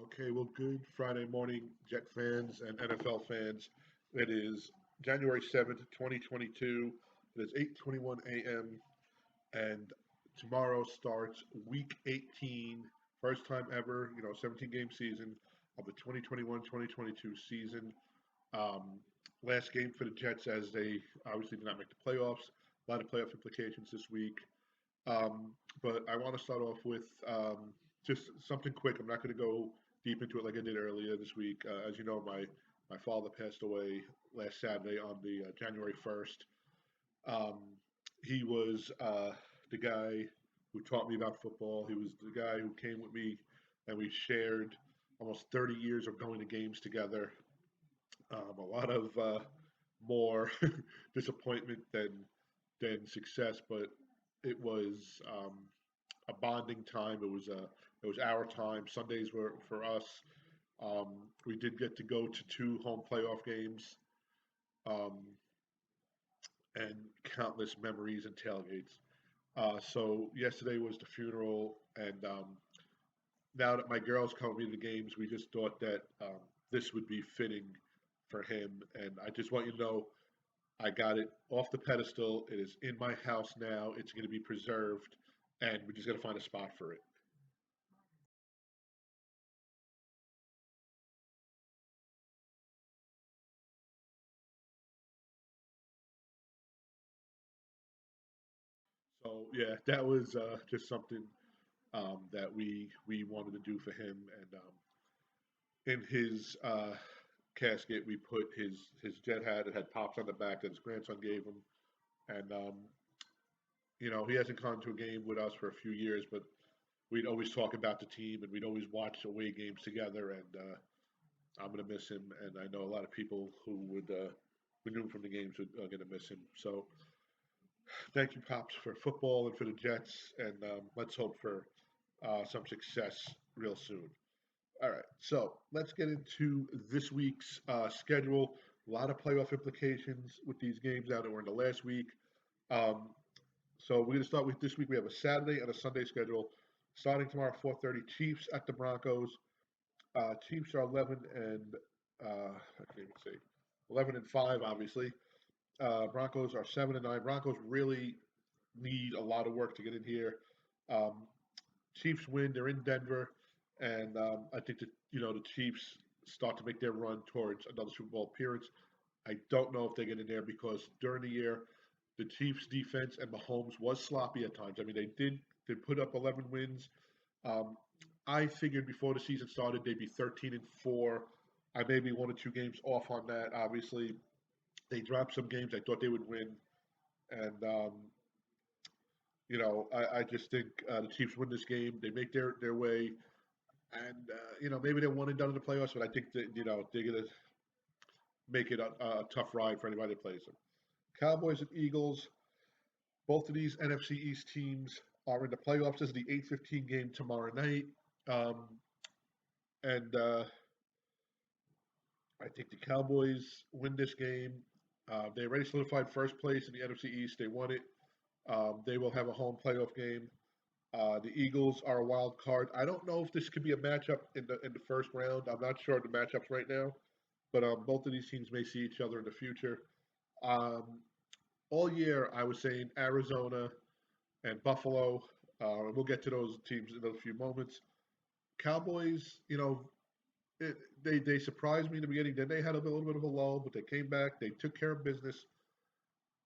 Okay, well, good Friday morning, Jet fans and NFL fans. It is January 7th, 2022. It is 8:21 a.m. and tomorrow starts Week 18, first time ever, 17-game season of the 2021-2022 season. Um, Last game for the Jets as they obviously did not make the playoffs. A lot of playoff implications this week. Um, but I want to start off with just something quick. I'm not going to go deep into it like I did earlier this week. As you know, my father passed away last Saturday on the January 1st. Um, he was the guy who taught me about football. He was the guy who came with me, and we shared almost 30 years of going to games together. A lot of more disappointment than success, but it was a bonding time. It was our time. Sundays were for us. We did get to go to two home playoff games, um, and countless memories and tailgates. So yesterday was the funeral, and now that my girls come with me to the games, we just thought that this would be fitting for him. And I just want you to know I got it off the pedestal. It is in my house now. It's going to be preserved, and we just got to find a spot for it. So yeah, that was just something that we wanted to do for him. And in his casket, we put his jet hat. It had pops on the back that his grandson gave him. And he hasn't gone to a game with us for a few years, but we'd always talk about the team, and we'd always watch away games together. And I'm gonna miss him, and I know a lot of people who knew him from the games are gonna miss him. So thank you, Pops, for football and for the Jets, and let's hope for some success real soon. All right, so let's get into this week's schedule. A lot of playoff implications with these games now that we're in the last week. Um, so we're going to start with this week. We have a Saturday and a Sunday schedule. Starting tomorrow, 4:30, Chiefs at the Broncos. Chiefs are 11 and I can't even say 11-5, obviously. Broncos are 7-9. Broncos really need a lot of work to get in here. Um, Chiefs win. They're in Denver, and I think that the Chiefs start to make their run towards another Super Bowl appearance. I don't know if they get in there because during the year, the Chiefs' defense and Mahomes was sloppy at times. I mean, they put up 11 wins. Um, I figured before the season started they'd be 13-4. I may be 1 or 2 games off on that. Obviously, they dropped some games I thought they would win, and I just think the Chiefs win this game. They make their way, and maybe they're one and done in the playoffs, but I think that they're gonna make it a tough ride for anybody that plays them. Cowboys and Eagles. Both of these NFC East teams are in the playoffs. This is the 8:15 game tomorrow night, um, and I think the Cowboys win this game. They already solidified first place in the NFC East. They won it. They will have a home playoff game. The Eagles are a wild card. I don't know if this could be a matchup in the first round. I'm not sure of the matchups right now, but both of these teams may see each other in the future. Um, all year, I was saying Arizona and Buffalo. We'll get to those teams in a few moments. Cowboys, they surprised me in the beginning. Then they had a little bit of a lull, but they came back. They took care of business.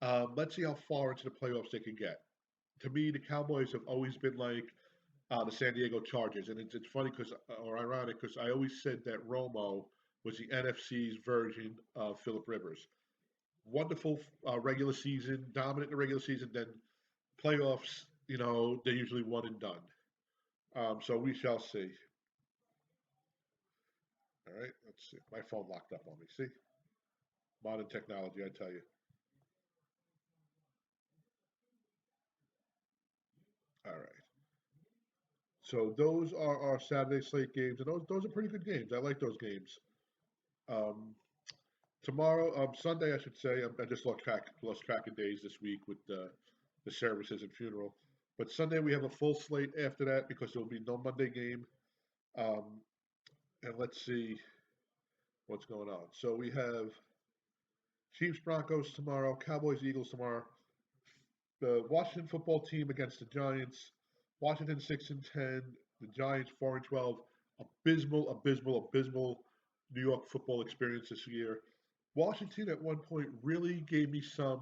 Let's see how far into the playoffs they can get. To me, the Cowboys have always been like the San Diego Chargers, and it's funny because or ironic because I always said that Romo was the NFC's version of Philip Rivers. Wonderful regular season, dominant in the regular season. Then playoffs, they're usually one and done. So we shall see. All right, let's see. My phone locked up on me. See, modern technology, I tell you. All right. So those are our Saturday slate games, and those are pretty good games. I like those games. Um, Tomorrow, Sunday, I should say. I just lost track of days this week with the services and funeral. But Sunday we have a full slate after that because there will be no Monday game. Um, And let's see what's going on. So we have Chiefs Broncos tomorrow, Cowboys Eagles tomorrow, the Washington football team against the Giants. Washington 6-10, the Giants 4-12. Abysmal, abysmal, abysmal New York football experience this year. Washington at one point really gave me some.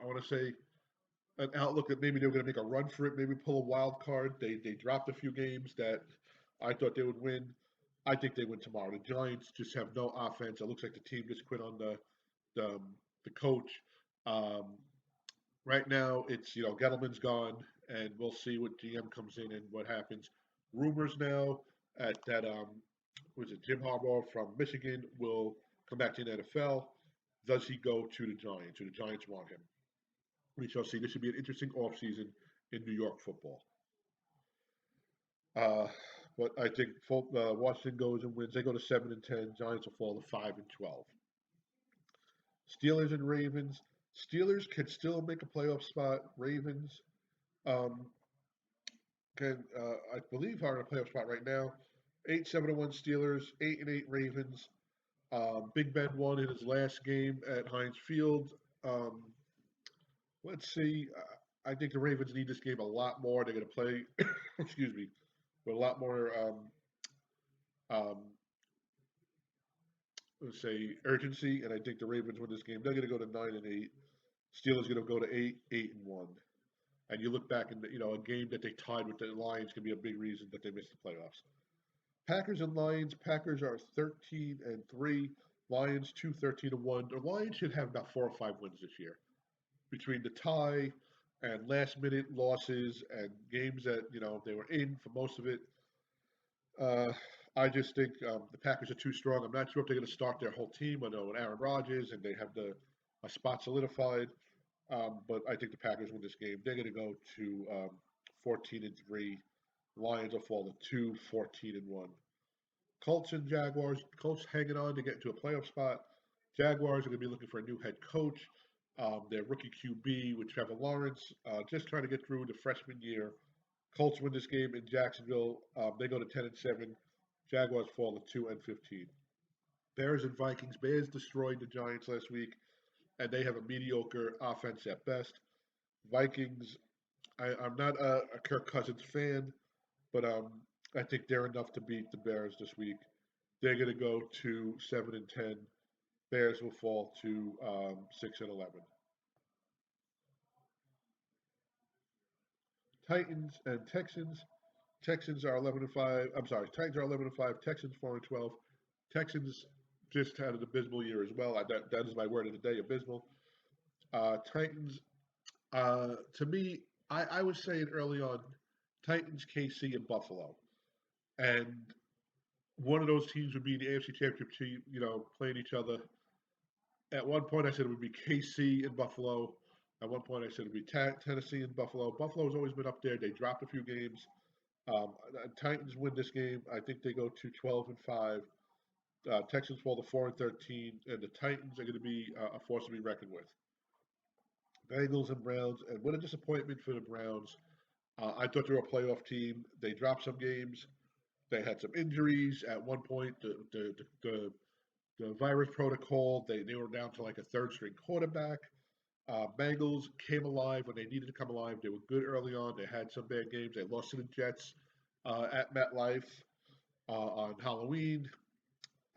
I want to say an outlook that maybe they were going to make a run for it, maybe pull a wild card. They dropped a few games that I thought they would win. I think they win tomorrow. The Giants just have no offense. It looks like the team just quit on the, the coach. Um, right now, it's Gettleman's gone, and we'll see what GM comes in and what happens. Rumors now at that was it Jim Harbaugh from Michigan will come back to the NFL. Does he go to the Giants? Do the Giants want him? We shall see. This should be an interesting offseason in New York football. Uh, but I think Washington goes and wins. They go to 7-10. Giants will fall to 5-12. Steelers and Ravens. Steelers can still make a playoff spot. Ravens um, can, I believe, are in a playoff spot right now. 8-7-1 Steelers. 8-8 Ravens. Big Ben won in his last game at Heinz Field. Um, let's see. I think the Ravens need this game a lot more. They're going to play, excuse me, with a lot more, um, let's say, urgency. And I think the Ravens win this game. They're going to go to 9-8. Steelers going to go to 8-1. And you look back and a game that they tied with the Lions can be a big reason that they missed the playoffs. Packers and Lions. Packers are 13-3. Lions 2-13-1. The Lions should have about 4 or 5 wins this year between the tie and last minute losses and games that they were in for most of it. Uh, I just think the Packers are too strong. I'm not sure if they're going to start their whole team. I know with Aaron Rodgers and they have the a spot solidified. But I think the Packers win this game. They're going to go to 14-3. Lions will fall to 2, 14-1. Colts and Jaguars. Colts hanging on to get into a playoff spot. Jaguars are going to be looking for a new head coach. Their rookie QB with Trevor Lawrence, just trying to get through the freshman year. Colts win this game in Jacksonville. They go to 10-7. Jaguars fall to 2-15. Bears and Vikings. Bears destroyed the Giants last week, and they have a mediocre offense at best. Vikings. I'm not a Kirk Cousins fan, but I think they're enough to beat the Bears this week. They're going to go to 7-10. Bears will fall to 6-11. Titans and Texans. Texans are 11-5. I'm sorry, Titans are 11-5. Texans 4-12. Texans just had an abysmal year as well. That is my word of the day, abysmal. Titans, to me, I was saying early on, Titans, KC, and Buffalo, and one of those teams would be the AFC Championship team, playing each other. At one point, I said it would be KC and Buffalo. At one point, I said it would be Tennessee and Buffalo. Buffalo's always been up there. They dropped a few games. Titans win this game. I think they go to 12-5. Texans fall to 4-13, and the Titans are going to be a force to be reckoned with. Bengals and Browns, and what a disappointment for the Browns. I thought they were a playoff team. They dropped some games. They had some injuries at one point. The virus protocol. They were down to like a third string quarterback. Bengals came alive when they needed to come alive. They were good early on. They had some bad games. They lost to the Jets at MetLife on Halloween.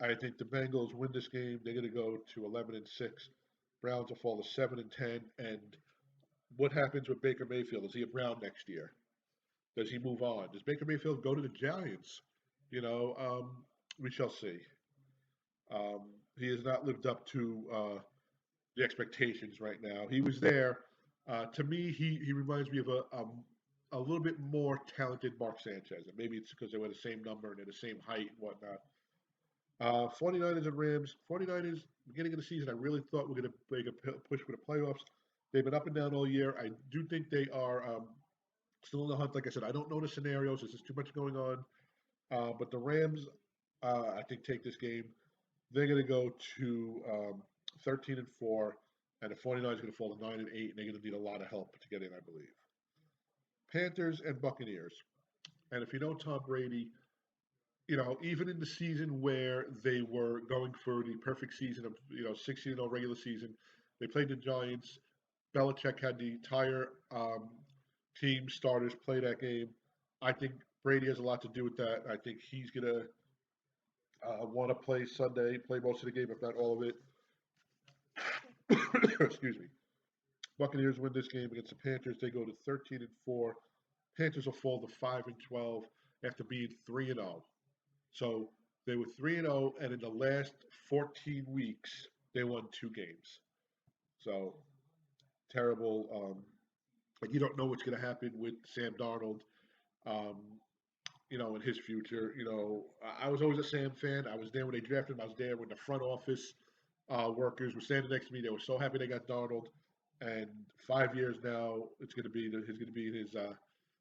I think the Bengals win this game. They're going to go to 11-6. Browns will fall to 7-10. And what happens with Baker Mayfield? Is he a Brown next year? Does he move on? Does Baker Mayfield go to the Giants? We shall see. He has not lived up to the expectations right now. He was there. To me, he reminds me of a little bit more talented Mark Sanchez. And maybe it's because they were the same number and they're the same height and whatnot. 49ers and Rams. 49ers, beginning of the season, I really thought we're going to make a push for the playoffs. They've been up and down all year. I do think they are still in the hunt. Like I said, I don't know the scenarios. There's just too much going on. But the Rams, I think, take this game. They're going to go to 13-4, and the 49ers are going to fall to 9-8, and they're going to need a lot of help to get in, I believe. Panthers and Buccaneers. And if you know Tom Brady, even in the season where they were going for the perfect season of 16-0 regular season, they played the Giants. Belichick had the entire team starters play that game. I think Brady has a lot to do with that. I think he's gonna want to play Sunday, play most of the game, if not all of it. Excuse me. Buccaneers win this game against the Panthers. They go to 13-4. Panthers will fall to 5-12 after being 3-0. So they were 3-0, and in the last 14 weeks, they won 2 games. So terrible. Like you don't know what's going to happen with Sam Darnold. Um, in his future. I was always a Sam fan. I was there when they drafted him. I was there when the front office workers were standing next to me. They were so happy they got Darnold. And 5 years now, he's going to be in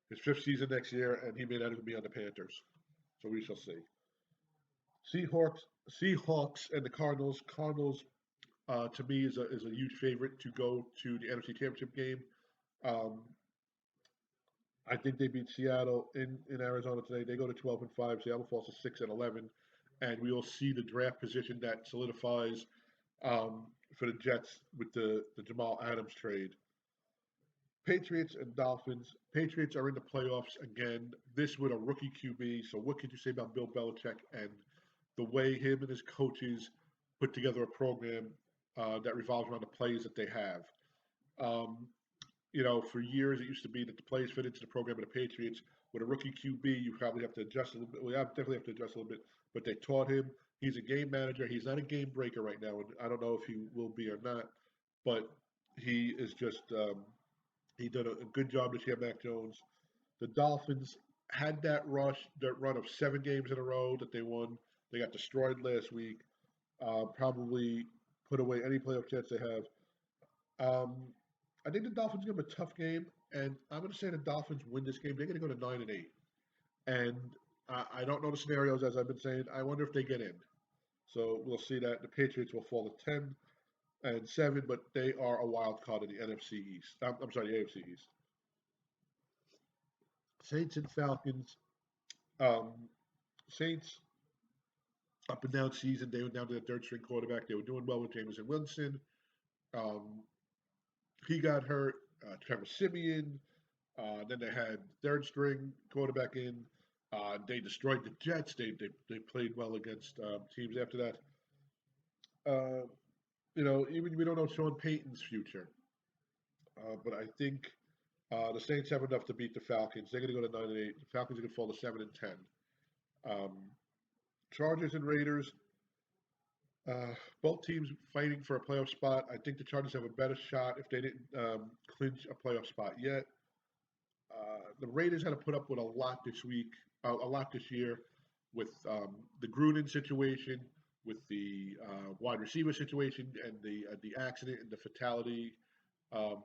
his fifth season next year, and he may not even be on the Panthers. So we shall see. Seahawks, and the Cardinals. Cardinals, to me, is a huge favorite to go to the NFC Championship game. Um, I think they beat Seattle in Arizona today. They go to 12-5. Seattle falls to 6-11, and we will see the draft position that solidifies for the Jets with the Jamal Adams trade. Patriots and Dolphins. Patriots are in the playoffs again. This with a rookie QB. So what could you say about Bill Belichick and the way him and his coaches put together a program that revolves around the plays that they have? Um, for years it used to be that the players fit into the program of the Patriots. With a rookie QB, you probably have to adjust a little bit. We definitely have to adjust a little bit. But they taught him. He's a game manager. He's not a game breaker right now, and I don't know if he will be or not. But he is just he did a good job this year, Mac Jones. The Dolphins had that run of 7 games in a row that they won. They got destroyed last week. Probably put away any playoff chance they have. Um, I think the Dolphins give them a tough game, and I'm going to say the Dolphins win this game. They're going to go to 9-8, and I don't know the scenarios as I've been saying. I wonder if they get in. So we'll see that the Patriots will fall to 10-7, but they are a wild card in the NFC East. I'm sorry, the AFC East. Saints and Falcons. Um, Saints up and down season. They were down to the third string quarterback. They were doing well with Jameson Winston. Um, he got hurt. Trevor Simeon. Then they had third string quarterback in. They destroyed the Jets. They played well against teams after that. Uh, even we don't know Sean Payton's future, but I think the Saints have enough to beat the Falcons. They're going to go to 9-8. The Falcons are going to fall to 7-10. Um, Chargers and Raiders. Both teams fighting for a playoff spot. I think the Chargers have a better shot if they didn't clinch a playoff spot yet. The Raiders had to put up with a lot this week, a lot this year, with the Gruden situation, with the wide receiver situation, and the accident and the fatality um,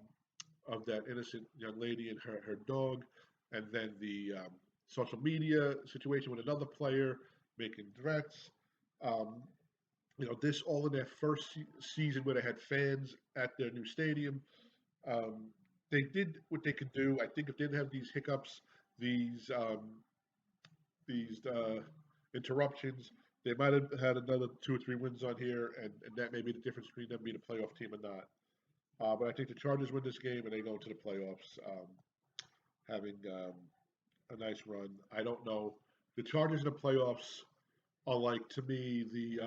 of that innocent young lady and her dog, and then the social media situation with another player making threats. Um, this all in their first season where they had fans at their new stadium. Um, they did what they could do. I think if they didn't have these hiccups, these interruptions, they might have had another 2 or 3 wins on here, and that may be the difference between them being a playoff team or not. But I think the Chargers win this game and they go to the playoffs, having a nice run. I don't know. The Chargers in the playoffs are like, to me, the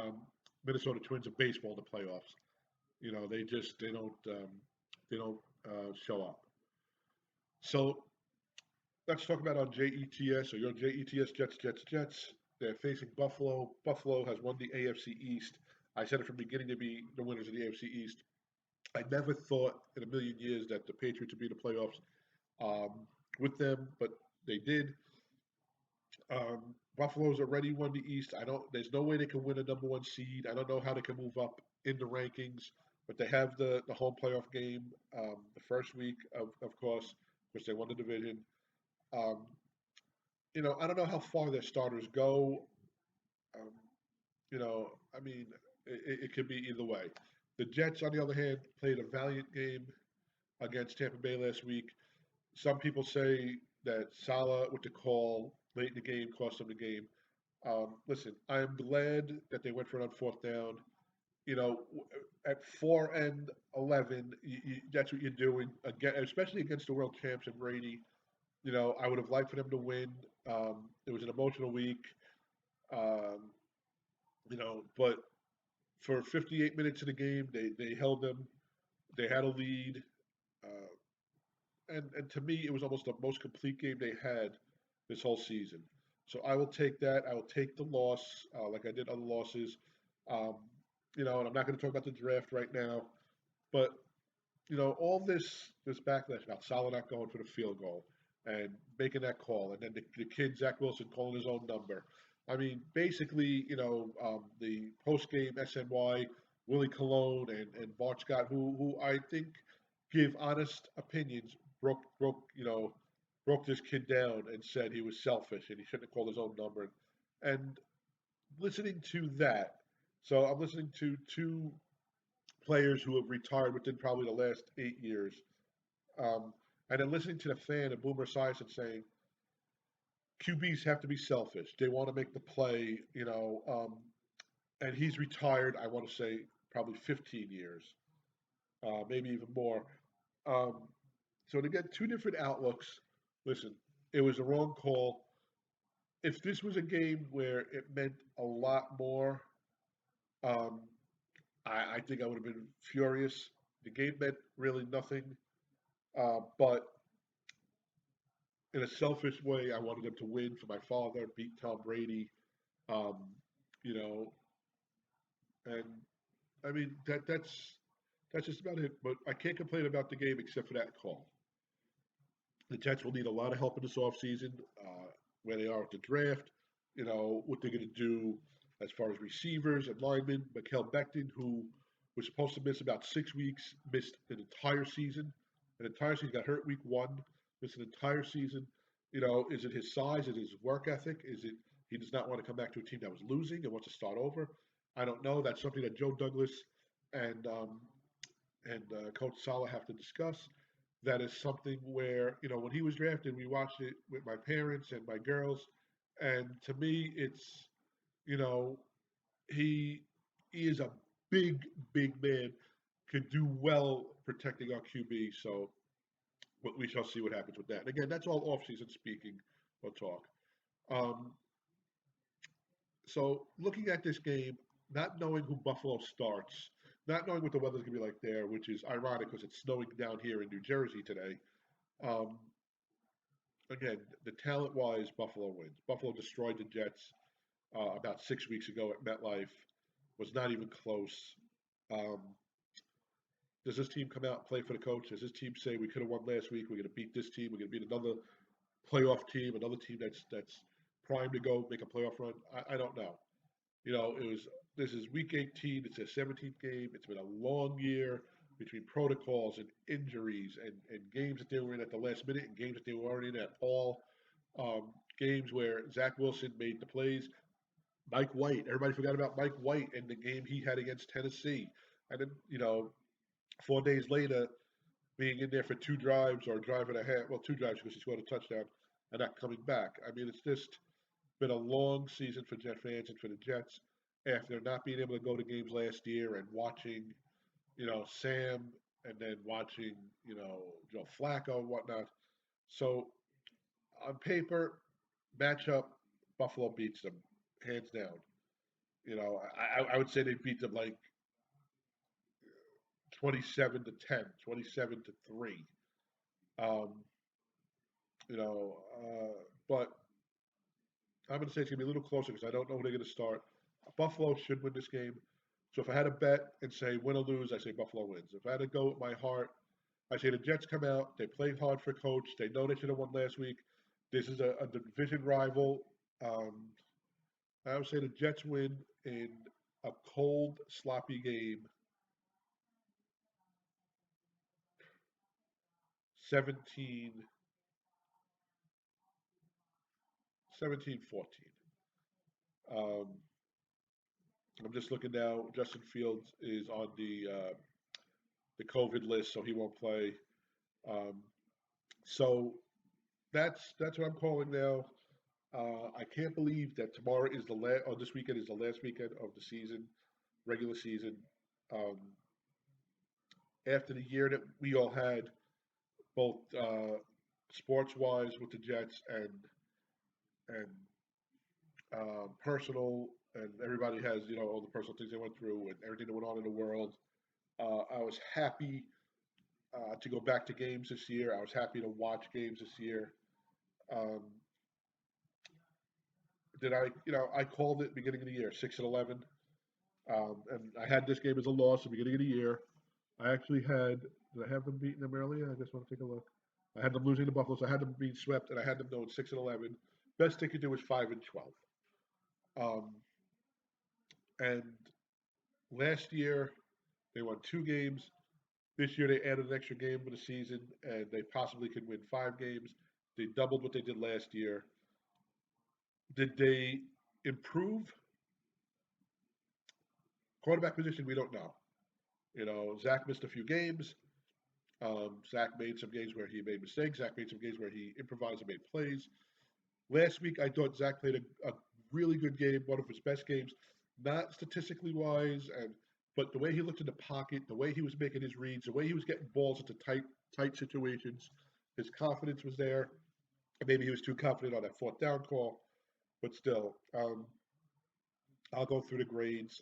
Minnesota Twins of baseball in the playoffs. They don't show up. So let's talk about our JETS or your JETS Jets. They're facing Buffalo. Buffalo has won the AFC East. I said it from the beginning to be the winners of the AFC East. I never thought in a million years that the Patriots would be in the playoffs um, with them, but they did. Buffalo's already won the East. I don't. There's no way they can win a number one seed. I don't know how they can move up in the rankings, but they have the home playoff game the first week of course, which they won the division. Um, I don't know how far their starters go. Um, I mean, it could be either way. The Jets, on the other hand, played a valiant game against Tampa Bay last week. Some people say that Salah with the call late in the game, cost them the game. Listen, I'm glad that they went for it on fourth down. You know, at 4-11, that's what you're doing again, especially against the world champs and Brady. You know, I would have liked for them to win. It was an emotional week. Um, but for 58 minutes of the game, they held them. They had a lead, uh, and to me, it was almost the most complete game they had this whole season. So I will take that. I will take the loss, like I did other losses. Um, and I'm not going to talk about the draft right now, but all this backlash about Salah not going for the field goal and making that call, and then the kid Zach Wilson calling his own number. I mean, basically, the post game SNY, Willie Colon and Bart Scott, who I think give honest opinions, broke this kid down and said he was selfish and he shouldn't have called his own number. And listening to that, so I'm listening to two players who have retired within probably the last 8 years. Um, and then listening to the fan and Boomer Esiason saying QBs have to be selfish. They want to make the play, and he's retired, I want to say probably 15 years, maybe even more. Um, so to get two different outlooks, listen, it was a wrong call. If this was a game where it meant a lot more, um, I think I would have been furious. The game meant really nothing. But in a selfish way, I wanted them to win for my father, beat Tom Brady, um, you know, and I mean that's just about it. But I can't complain about the game except for that call. The Jets will need a lot of help in this offseason, where they are with the draft, what they're going to do as far as receivers and linemen. Mikael Becton, who was supposed to miss about 6 weeks, missed an entire season. An entire season, got hurt week one, missed an entire season. Is it his size? Is it his work ethic? Is it he does not want to come back to a team that was losing and wants to start over? I don't know. That's something that Joe Douglas and Coach Sala have to discuss. That is something where, when he was drafted, we watched it with my parents and my girls. And to me, it's, you know, he, he is a big, big man, could do well protecting our QB. So we shall see what happens with that. And again, that's all offseason speaking or talk. Um, so looking at this game, not knowing who Buffalo starts, not knowing what the weather's going to be like there, which is ironic because it's snowing down here in New Jersey today. Um, Again, the talent-wise, Buffalo wins. Buffalo destroyed the Jets about 6 weeks ago at MetLife. Was not even close. Um, does this team come out and play for the coach? Does this team say we could have won last week? We're going to beat this team. We're going to beat another playoff team, another team that's primed to go make a playoff run? I don't know. It was this is week 18. It's their 17th game. It's been a long year between protocols and injuries and games that they were in at the last minute and games that they were already in at all. Games where Zach Wilson made the plays. Mike White, everybody forgot about Mike White and the game he had against Tennessee. And then, 4 days later, being in there for two drives or a drive and a half, well, two drives because he scored a touchdown and not coming back. I mean, it's just been a long season for Jet fans and for the Jets after not being able to go to games last year and watching, Sam and then watching, Joe Flacco and whatnot. So on paper, matchup, Buffalo beats them hands down. I would say they beat them like 27 to 10, 27 to 3. Um, but I'm going to say it's going to be a little closer because I don't know who they're going to start. Buffalo should win this game. So if I had to bet and say win or lose, I say Buffalo wins. If I had to go with my heart, I say the Jets come out. They played hard for coach. They know they should have won last week. This is a division rival. Um, I would say the Jets win in a cold, sloppy game, 17, 17-14. Um, I'm just looking now. Justin Fields is on the COVID list, so he won't play. Um, so that's what I'm calling now. I can't believe that tomorrow is the last, or this weekend is the last weekend of the season, regular season. Um, After the year that we all had, both sports-wise with the Jets and personal, and everybody has all the personal things they went through and everything that went on in the world. I was happy to go back to games this year. I was happy to watch games this year. Um, did I, I called it beginning of the year, 6-11, and I had this game as a loss at the beginning of the year. I actually had, did I have them beating them earlier? I just want to take a look. I had them losing to Buffalo, so I had them being swept, and I had them going 6-11. Best they could do was 5-12. Um, and last year they won 2 games. This year they added an extra game for the season, and they possibly could win 5 games. They doubled what they did last year. Did they improve quarterback position? We don't know. Zach missed a few games. Zach made some games where he made mistakes. Zach made some games where he improvised and made plays. Last week, I thought Zach played a really good game, one of his best games, not statistically wise, but the way he looked in the pocket, the way he was making his reads, the way he was getting balls into tight situations, his confidence was there. Maybe he was too confident on that fourth down call, but still, I'll go through the grades.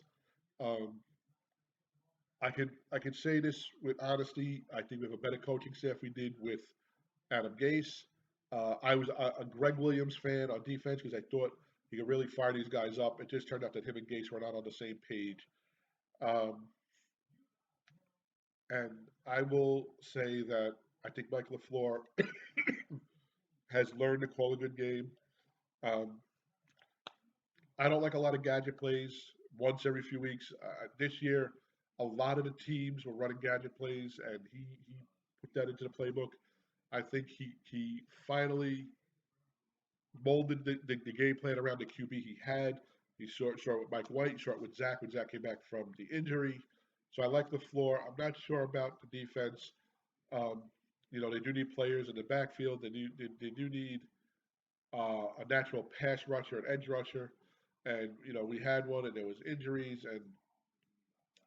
Um, I can say this with honesty. I think we have a better coaching staff we did with Adam Gase. I was a Greg Williams fan on defense because I thought he could really fire these guys up. It just turned out that him and Gase were not on the same page. Um, and I will say that I think Mike LaFleur has learned to call a good game. Um, I don't like a lot of gadget plays once every few weeks. This year, a lot of the teams were running gadget plays, and he put that into the playbook. I think he finally molded the game plan around the QB he had. He saw it with Mike White, he saw it with Zach when Zach came back from the injury. So I like the floor. I'm not sure about the defense. Um, they do need players in the backfield. They do need a natural pass rusher, an edge rusher, and we had one, and there was injuries, and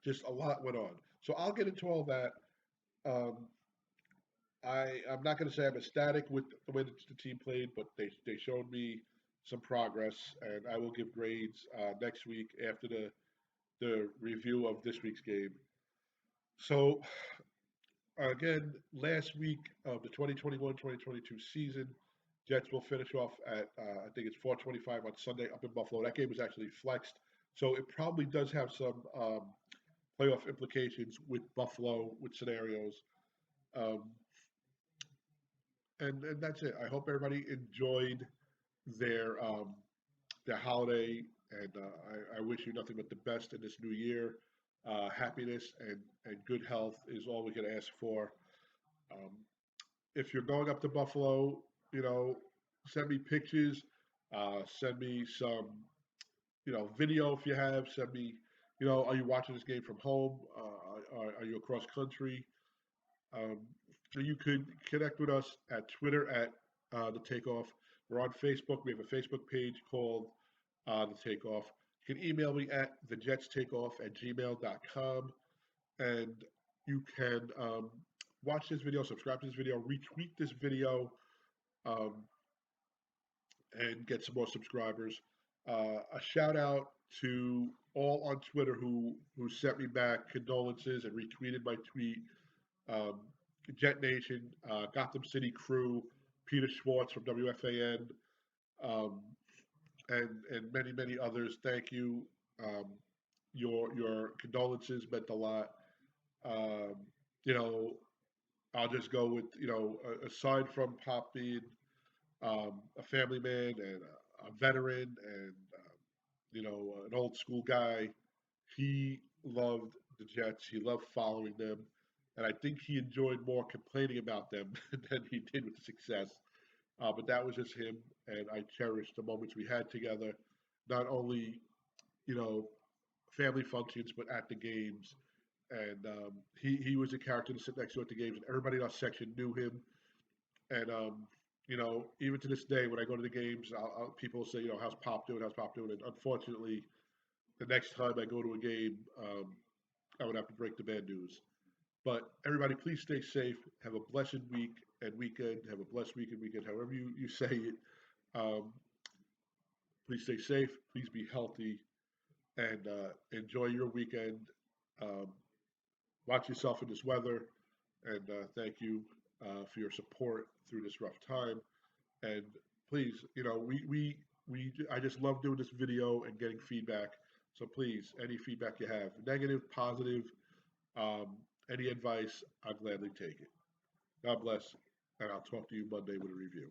just a lot went on. So I'll get into all that. Um, I'm not going to say I'm ecstatic with the way that the team played, but they showed me some progress, and I will give grades next week after the review of this week's game. So again, last week of the 2021-2022 season, Jets will finish off at I think it's 4:25 on Sunday up in Buffalo. That game was actually flexed, so it probably does have some playoff implications with Buffalo with scenarios. Um, and that's it. I hope everybody enjoyed their um, their holiday, and I wish you nothing but the best in this new year. Happiness and good health is all we can ask for. Um, if you're going up to Buffalo, you know, send me pictures, send me some, video if you have. Send me, are you watching this game from home? Are you across country? Um, so you could connect with us at Twitter at the Takeoff. We're on Facebook. We have a Facebook page called the Takeoff. You can email me at thejetstakeoff@gmail.com, and you can watch this video, subscribe to this video, retweet this video, um, and get some more subscribers. A shout out to all on Twitter who sent me back condolences and retweeted my tweet. um, Jet Nation, Gotham City Crew, Peter Schwartz from WFAN, um, and many many others. Thank you. Um, your condolences meant a lot. Um, you know, I'll just go with aside from Pop being a family man and a veteran and an old school guy, he loved the Jets. He loved following them, and I think he enjoyed more complaining about them than he did with the success. But that was just him, and I cherish the moments we had together, not only you know family functions, but at the games. And he was a character to sit next to at the games, and everybody in our section knew him. And even to this day, when I go to the games, people say, how's Pop doing? How's Pop doing? And unfortunately, the next time I go to a game, I would have to break the bad news. But everybody, please stay safe. Have a blessed week and weekend. Have a blessed week and weekend, however you say it. Um, please stay safe. Please be healthy and enjoy your weekend. Um, watch yourself in this weather. And thank you for your support through this rough time. And please, I just love doing this video and getting feedback. So please, any feedback you have, negative, positive, um, any advice, I'll gladly take it. God bless, and I'll talk to you Monday with a review.